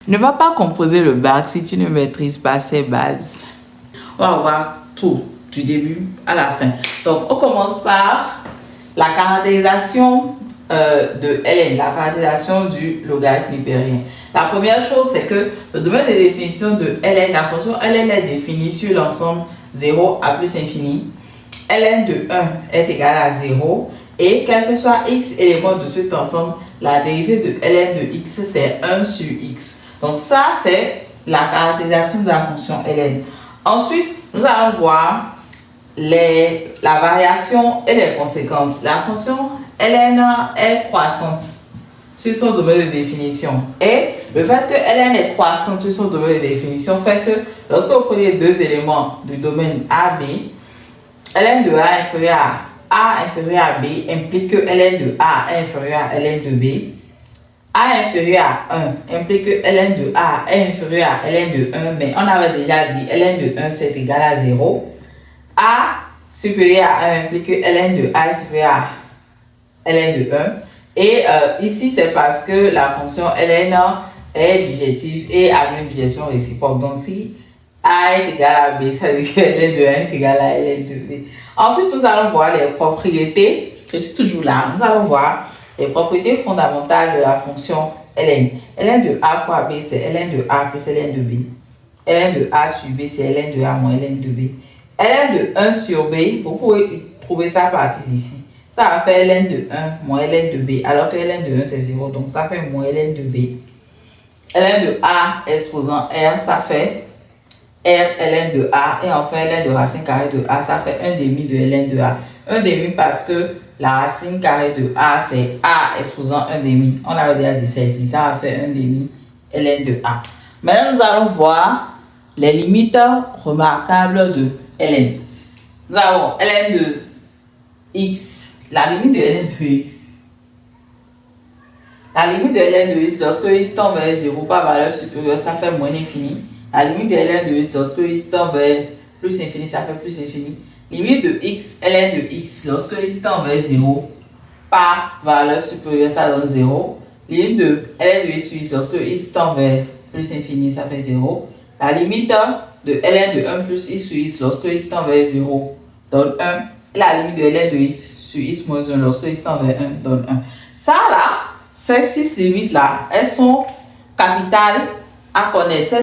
Ne va pas composer le bac si tu ne maîtrises pas ses bases. On va voir tout du début à la fin. Donc, on commence par la caractérisation de Ln, la caractérisation du logarithme hyperien. La première chose, c'est que le domaine de définition de Ln, la fonction Ln est définie sur l'ensemble 0 à plus infini. Ln de 1 est égal à 0 et quel que soit x éléments de cet ensemble, la dérivée de Ln de x, c'est 1 sur x. Donc ça, c'est la caractérisation de la fonction Ln. Ensuite, nous allons voir la variation et les conséquences. La fonction Ln est croissante sur son domaine de définition. Et le fait que Ln est croissante sur son domaine de définition fait que lorsque vous prenez deux éléments du domaine AB, Ln de A inférieur à A inférieur à B implique que Ln de A est inférieur à Ln de B. A inférieur à 1 implique que Ln de A est inférieur à Ln de 1, mais on avait déjà dit Ln de 1 c'est égal à 0. A supérieur à 1 implique que Ln de A est supérieur à Ln de 1. Et ici, c'est parce que la fonction Ln est bijective et a une bijection réciproque. Donc, si A est égal à B, ça veut dire que Ln de 1 est égal à Ln de B. Ensuite, nous allons voir les propriétés. Je suis toujours là. Nous allons voir les propriétés fondamentales de la fonction Ln. Ln de A fois B, c'est Ln de A plus Ln de B. Ln de A sur B, c'est Ln de A moins Ln de B. Ln de 1 sur B, vous pouvez trouver ça à partir d'ici. Ça va faire Ln de 1 moins Ln de B, alors que Ln de 1 c'est 0, donc ça fait moins Ln de B. Ln de A exposant R, ça fait R Ln de A, et enfin Ln de racine carrée de A, ça fait 1 demi de Ln de A. 1 demi parce que la racine carrée de A, c'est A exposant 1 demi. On avait déjà dit ça ici, ça va faire 1 demi Ln de A. Maintenant, nous allons voir les limites remarquables de Ln. Nous avons Ln de x, la limite de Ln de x. La limite de Ln de x, lorsque x tend vers 0 par valeur supérieure, ça fait moins l'infini. La limite de Ln de x, lorsque x tend vers plus infini, ça fait plus infini. Limite de x, Ln de x, lorsque x tend vers 0 par valeur supérieure, ça donne 0. Limite de Ln de x sur x, lorsque x tend vers plus infini, ça fait 0. La limite de Ln de 1 plus x sur x, lorsque x tend vers 0, donne 1. Et la limite de Ln de x sur x moins 1, lorsque x tend vers 1, donne 1. Ça là, ces 6 limites là, elles sont capitales à connaître.